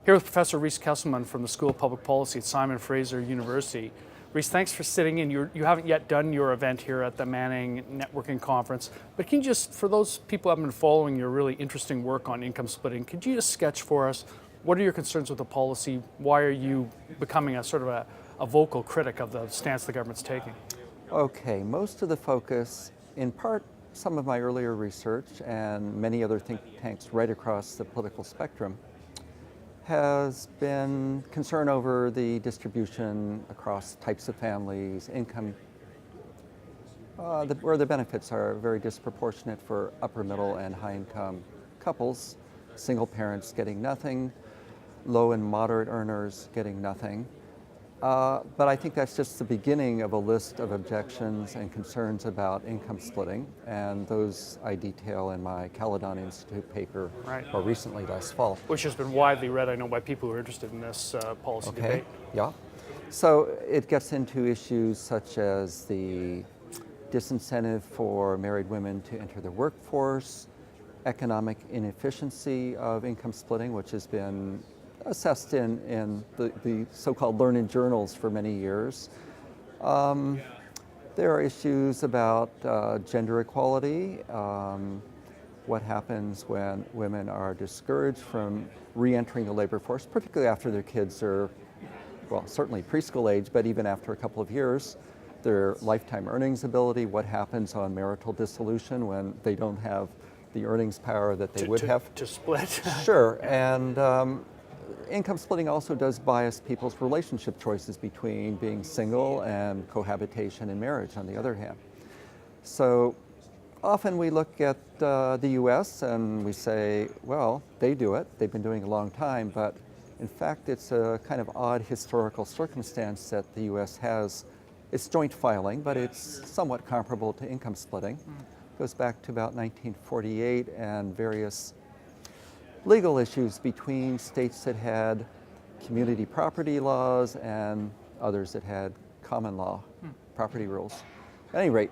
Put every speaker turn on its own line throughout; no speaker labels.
Here with Professor Rhys Kesselman from the School of Public Policy at Simon Fraser University. Rhys, thanks for sitting in. You haven't yet done your event here at the Manning Networking Conference, but can you just, for those people who have been following your really interesting work on income splitting, could you just sketch for us what are your concerns with the policy? Why are you becoming a sort of a vocal critic of the stance the government's taking?
Okay, most of the focus, in part some of my earlier research and many other think tanks right across the political spectrum, has been concern over the distribution across types of families, income, where the benefits are very disproportionate for upper middle and high income couples, single parents getting nothing, low and moderate earners getting nothing. But I think that's just the beginning of a list of objections and concerns about income splitting, and those I detail in my Caledon Institute paper more recently last fall.
Which has been widely read, I know, by people who are interested in this policy debate.
Yeah. So it gets into issues such as the disincentive for married women to enter the workforce, economic inefficiency of income splitting, which has been assessed in the so-called learned journals for many years. There are issues about gender equality, what happens when women are discouraged from re-entering the labor force, particularly after their kids are, well, certainly preschool age, but even after a couple of years, their lifetime earnings ability, what happens on marital dissolution when they don't have the earnings power that they would have.
To split.
Sure, and income splitting also does bias people's relationship choices between being single and cohabitation and marriage on the other hand. So often we look at the US and we say, well, they do it, they've been doing it a long time, but in fact it's a kind of odd historical circumstance that the US has. It's joint filing, but it's somewhat comparable to income splitting. It goes back to about 1948 and various legal issues between states that had community property laws and others that had common law property rules. At any rate,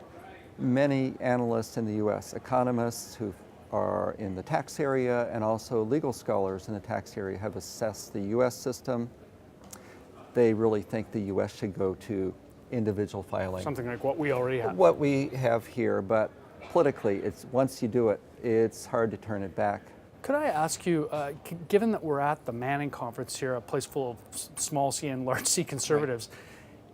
many analysts in the US, economists who are in the tax area and also legal scholars in the tax area have assessed the US system. They really think the US should go to individual filing.
Something like what we already have.
What we have here, but politically, it's once you do it, it's hard to turn it back.
Could I ask you, given that we're at the Manning Conference here, a place full of small c and large c conservatives,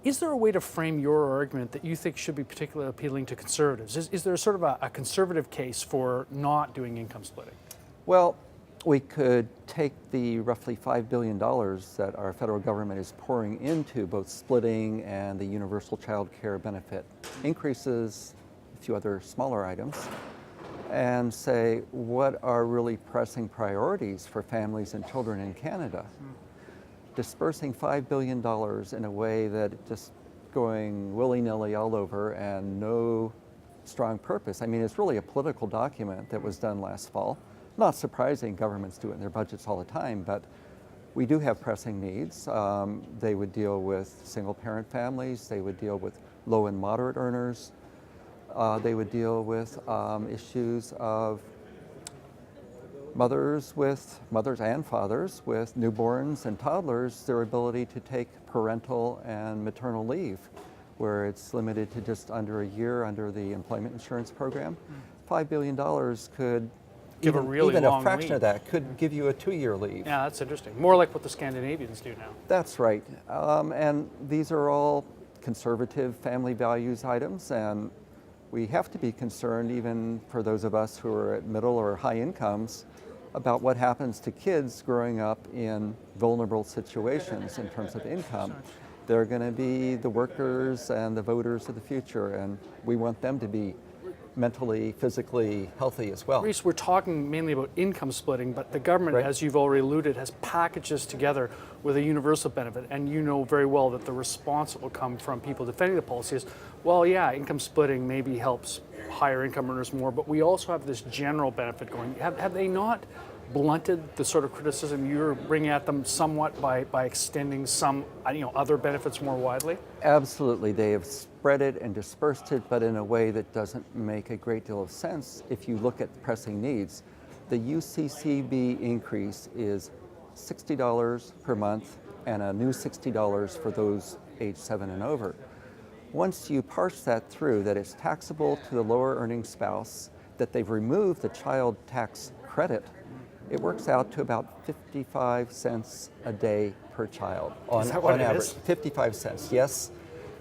is there a way to frame your argument that you think should be particularly appealing to conservatives? Is there sort of a conservative case for not doing income splitting?
Well, we could take the roughly $5 billion that our federal government is pouring into both splitting and the universal child care benefit increases, a few other smaller items, and say, what are really pressing priorities for families and children in Canada? Dispersing $5 billion in a way that just going willy-nilly all over and no strong purpose. I mean, it's really a political document that was done last fall. Not surprising, governments do it in their budgets all the time, but we do have pressing needs. They would deal with single-parent families, they would deal with low and moderate earners, they would deal with issues of mothers and fathers with newborns and toddlers, their ability to take parental and maternal leave, where it's limited to just under a year under the employment insurance program. $5 billion could
give
even
a
fraction
leave.
of that could give you a 2-year leave.
Yeah, that's interesting. More like what the Scandinavians do now.
That's right. And these are all conservative family values items, and we have to be concerned, even for those of us who are at middle or high incomes, about what happens to kids growing up in vulnerable situations in terms of income. They're going to be the workers and the voters of the future, and we want them to be mentally, physically healthy as well.
Rhys, we're talking mainly about income splitting, but the government, as you've already alluded, has packaged this together with a universal benefit, and you know very well that the response that will come from people defending the policy is, well, yeah, income splitting maybe helps higher income earners more, but we also have this general benefit going. Have they not blunted the sort of criticism you're bringing at them somewhat by extending some other benefits more widely?
Absolutely. They have spread it and dispersed it, but in a way that doesn't make a great deal of sense if you look at pressing needs. The UCCB increase is $60 per month and a new $60 for those age 7 and over. Once you parse that through, that it's taxable to the lower earning spouse, that they've removed the child tax credit, it works out to about 55 cents a day per child on,
Is that what
on
it
average.
is?
55 cents, yes.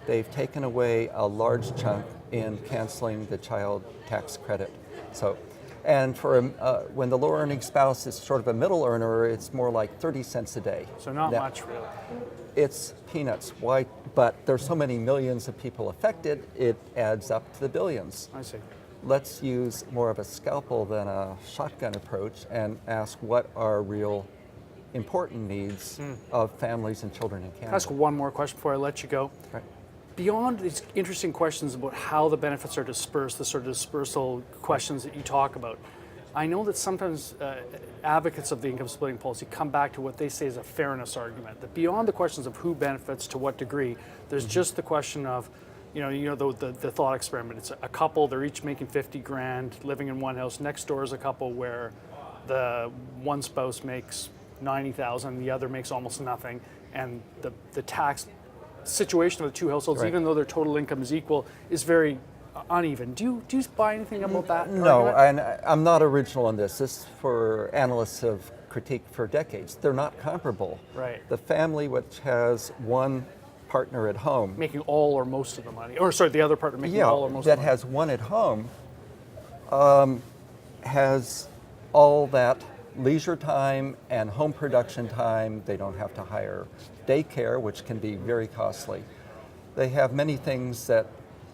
They've taken away a large chunk in canceling the child tax credit. So, and for when the lower earning spouse is sort of a middle earner, it's more like 30 cents a day.
So not
Now,
much really.
it's peanuts. Why? But there's so many millions of people affected, it adds up to the billions.
I see.
Let's use more of a scalpel than a shotgun approach and ask what are real important needs of families and children in Canada.
Can I ask one more question before I let you go?
Right.
Beyond these interesting questions about how the benefits are dispersed, the sort of dispersal questions that you talk about, I know that sometimes advocates of the income splitting policy come back to what they say is a fairness argument. That beyond the questions of who benefits to what degree, there's just the question of, the thought experiment. It's a couple; they're each making 50 grand, living in one house. Next door is a couple where the one spouse makes 90,000, the other makes almost nothing, and the tax situation of the two households,
Right.
even though their total income is equal, is very uneven. Do you buy anything about that?
No,
argument?
and I'm not original in this. This is for analysts of critique for decades. They're not comparable.
Right.
The family which has one partner at home,
Making all or most of the money, or sorry, the other partner making all or most
that
of the money.
has one at home, has all that leisure time and home production time. They don't have to hire daycare, which can be very costly. They have many things that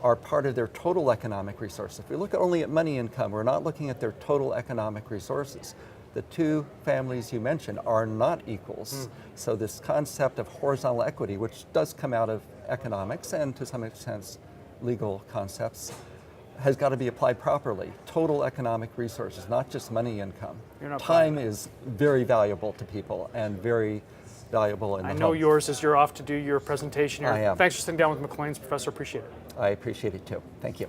are part of their total economic resources. If we look only at money income, we're not looking at their total economic resources. The two families you mentioned are not equals. So this concept of horizontal equity, which does come out of economics and to some extent legal concepts, has got to be applied properly. Total economic resources, not just money income.
You're not
Time is very valuable to people and very valuable in the
I
home.
know yours is you're off to do your presentation here.
I am.
Thanks for sitting down with Maclean's, Professor. Appreciate it.
I appreciate it too. Thank you.